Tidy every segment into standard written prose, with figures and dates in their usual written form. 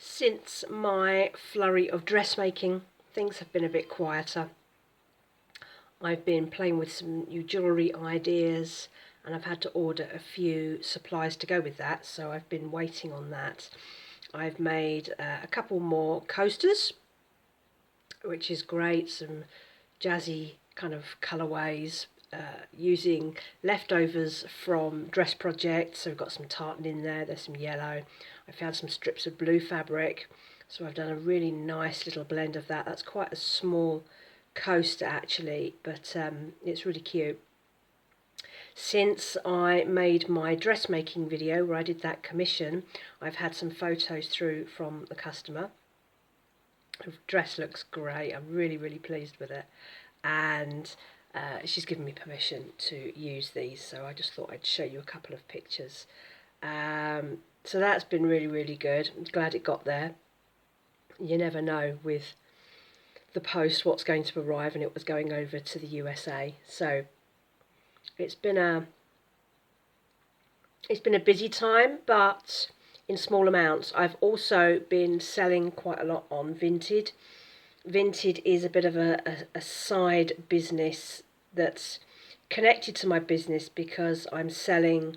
Since my flurry of dressmaking, things have been a bit quieter. I've been playing with some new jewellery ideas, and I've had to order a few supplies to go with that, so I've been waiting on that. I've made a couple more coasters, which is great, some jazzy kind of colourways, using leftovers from dress projects. So we've got some tartan in there, there's some yellow. I found some strips of blue fabric, so I've done a really nice little blend of that. That's quite a small coaster actually, but it's really cute. Since I made my dressmaking video where I did that commission, I've had some photos through from the customer. The dress looks great. I'm really pleased with it, and she's given me permission to use these, so I just thought I'd show you a couple of pictures. So that's been really good. I'm glad it got there. You never know with the post what's going to arrive, and it was going over to the USA, so it's been a busy time, but in small amounts. I've also been selling quite a lot on Vinted. Vinted is a bit of a side business that's connected to my business because I'm selling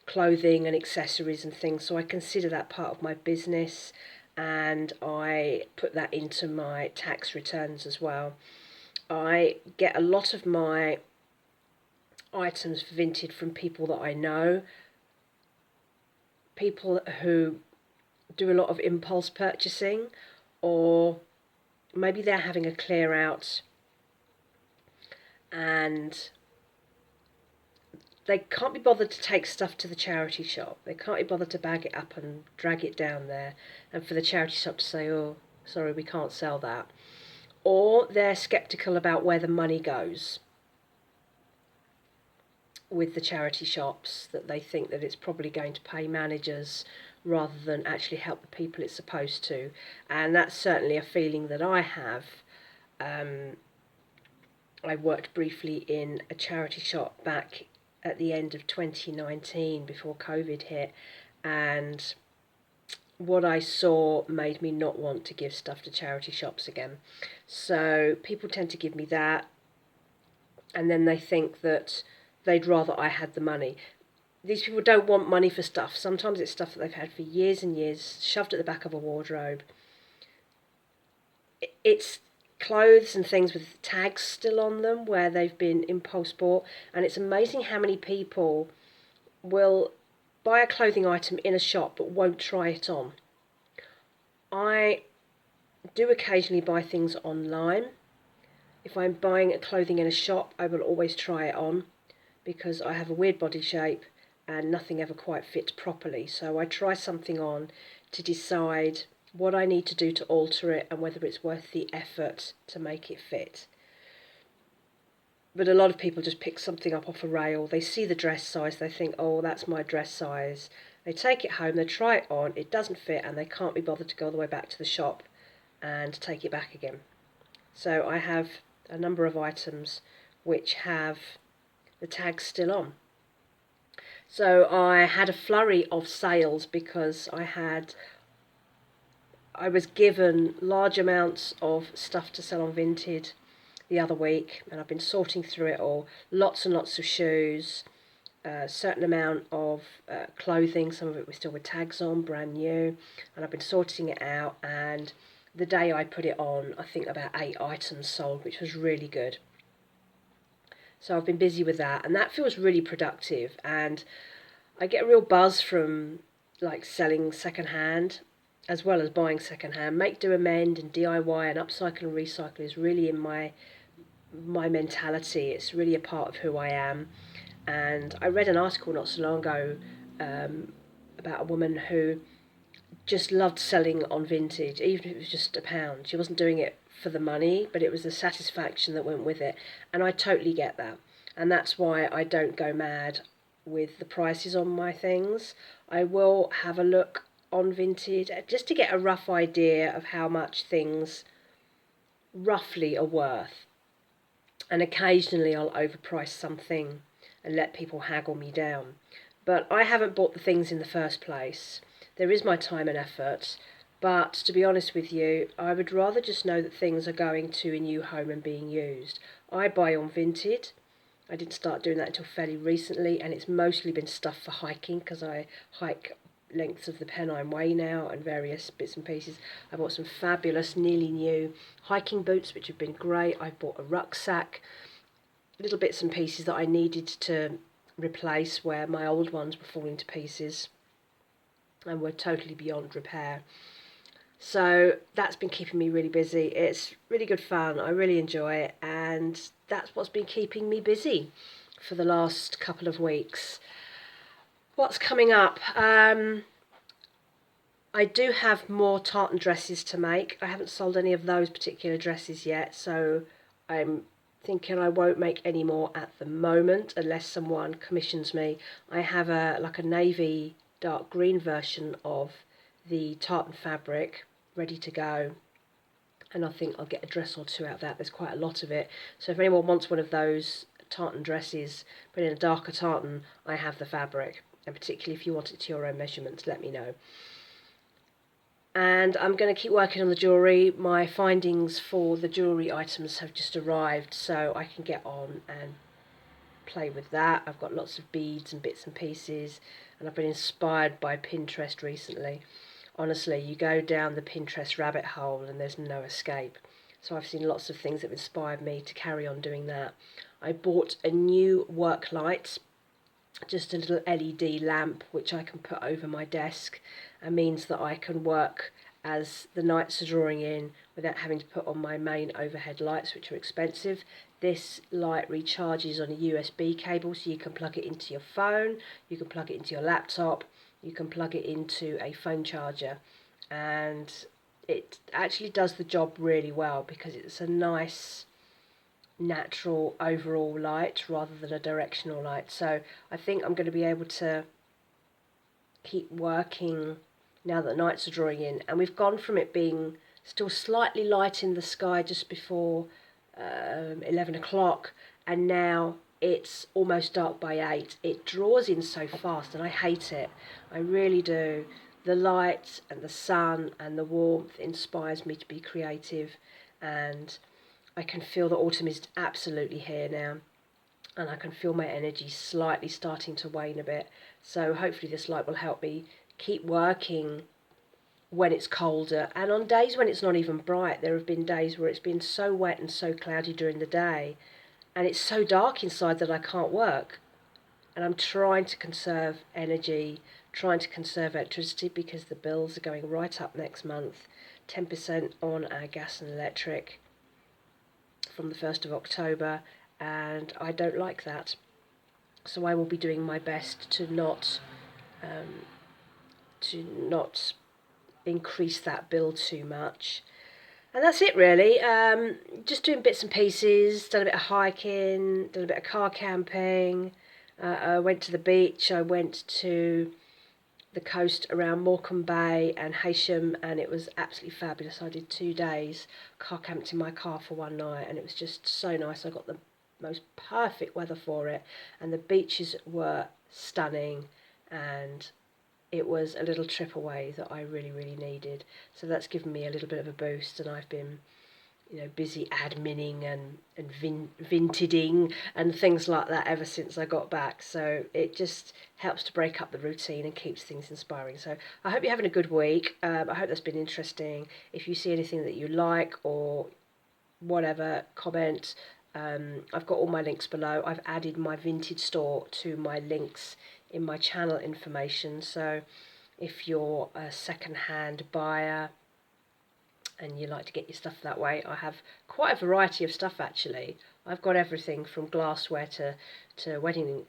clothing and accessories and things, so I consider that part of my business, and I put that into my tax returns as well. I get a lot of my items for Vinted from people that I know, people who do a lot of impulse purchasing, or maybe they're having a clear out and they can't be bothered to take stuff to the charity shop. They can't be bothered to bag it up and drag it down there, and for the charity shop to say, oh, sorry, we can't sell that. Or they're sceptical about where the money goes with the charity shops, that they think that it's probably going to pay managers rather than actually help the people it's supposed to. And that's certainly a feeling that I have. I worked briefly in a charity shop back at the end of 2019 before COVID hit, and what I saw made me not want to give stuff to charity shops again. So people tend to give me that, and then they think that they'd rather I had the money. These people don't want money for stuff. Sometimes it's stuff that they've had for years and years, shoved at the back of a wardrobe. It's clothes and things with tags still on them where they've been impulse bought, and it's amazing how many people will buy a clothing item in a shop but won't try it on. I do occasionally buy things online. If I'm buying clothing in a shop, I will always try it on because I have a weird body shape and nothing ever quite fits properly. So I try something on to decide what I need to do to alter it and whether it's worth the effort to make it fit. But a lot of people just pick something up off a rail. They see the dress size, they think, oh, that's my dress size. They take it home, they try it on, it doesn't fit, and they can't be bothered to go all the way back to the shop and take it back again. So I have a number of items which have the tags still on. So I had a flurry of sales because I was given large amounts of stuff to sell on Vinted the other week, and I've been sorting through it all. Lots and lots of shoes, a certain amount of clothing, some of it was still with tags on, brand new, and I've been sorting it out, and the day I put it on, I think about 8 items sold, which was really good. So I've been busy with that, and that feels really productive, and I get a real buzz from like selling secondhand as well as buying secondhand. Make, do, amend, and DIY and upcycle and recycle is really in my mentality. It's really a part of who I am. And I read an article not so long ago about a woman who just loved selling on Vinted, even if it was just £1. She wasn't doing it for the money, but it was the satisfaction that went with it, and I totally get that. And that's why I don't go mad with the prices on my things. I will have a look on Vinted just to get a rough idea of how much things roughly are worth, and occasionally I'll overprice something and let people haggle me down. But I haven't bought the things in the first place. There is my time and effort. But to be honest with you, I would rather just know that things are going to a new home and being used. I buy on Vinted. I didn't start doing that until fairly recently, and it's mostly been stuff for hiking because I hike lengths of the Pennine Way now and various bits and pieces. I bought some fabulous, nearly new hiking boots, which have been great. I bought a rucksack, little bits and pieces that I needed to replace where my old ones were falling to pieces and were totally beyond repair. So that's been keeping me really busy. It's really good fun. I really enjoy it, and that's what's been keeping me busy for the last couple of weeks. What's coming up? I do have more tartan dresses to make. I haven't sold any of those particular dresses yet, so I'm thinking I won't make any more at the moment unless someone commissions me. I have a navy dark green version of the tartan fabric ready to go, and I think I'll get a dress or two out of that. There's quite a lot of it, so if anyone wants one of those tartan dresses but in a darker tartan, I have the fabric, and particularly if you want it to your own measurements, let me know. And I'm going to keep working on the jewellery. My findings for the jewellery items have just arrived, so I can get on and play with that. I've got lots of beads and bits and pieces, and I've been inspired by Pinterest recently. Honestly, you go down the Pinterest rabbit hole and there's no escape. So I've seen lots of things that have inspired me to carry on doing that. I bought a new work light, just a little LED lamp which I can put over my desk, and means that I can work as the nights are drawing in without having to put on my main overhead lights, which are expensive. This light recharges on a USB cable, so you can plug it into your phone, you can plug it into your laptop, you can plug it into a phone charger, and it actually does the job really well because it's a nice natural overall light rather than a directional light. So I think I'm going to be able to keep working now that the nights are drawing in, and we've gone from it being still slightly light in the sky just before 11 o'clock, and now it's almost dark by 8. It draws in so fast and I hate it. I really do. The light and the sun and the warmth inspires me to be creative, and I can feel that autumn is absolutely here now, and I can feel my energy slightly starting to wane a bit. So hopefully this light will help me keep working when it's colder, and on days when it's not even bright. There have been days where it's been so wet and so cloudy during the day, and it's so dark inside that I can't work. And I'm trying to conserve energy, trying to conserve electricity because the bills are going right up next month. 10% on our gas and electric from the 1st of October, and I don't like that. So I will be doing my best to not increase that bill too much. And that's it really. Just doing bits and pieces, done a bit of hiking, done a bit of car camping. I went to the beach, I went to the coast around Morecambe Bay and Heysham, and it was absolutely fabulous. I did 2 days, car camped in my car for one night, and it was just so nice. I got the most perfect weather for it, and the beaches were stunning, and it was a little trip away that I really, really needed. So that's given me a little bit of a boost, and I've been busy adminning and vinteding and things like that ever since I got back. So it just helps to break up the routine and keeps things inspiring. So I hope you're having a good week. I hope that's been interesting. If you see anything that you like or whatever, comment. I've got all my links below. I've added my Vinted store to my links in my channel information. So if you're a second-hand buyer and you like to get your stuff that way, I have quite a variety of stuff actually. I've got everything from glassware to wedding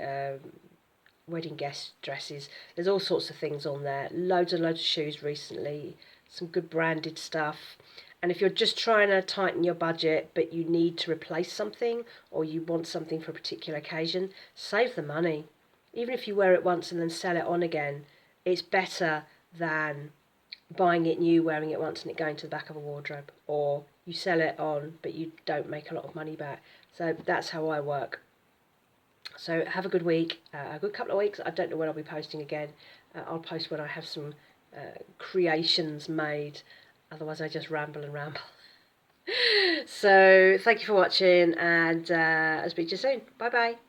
guest dresses. There's all sorts of things on there. Loads and loads of shoes recently, some good branded stuff. And if you're just trying to tighten your budget but you need to replace something or you want something for a particular occasion, save the money. Even if you wear it once and then sell it on again, it's better than buying it new, wearing it once and it going to the back of a wardrobe, or you sell it on but you don't make a lot of money back. So that's how I work. So have a good week, a good couple of weeks. I don't know when I'll be posting again. I'll post when I have some creations made. Otherwise I just ramble and ramble. So thank you for watching, and I'll speak to you soon. Bye bye.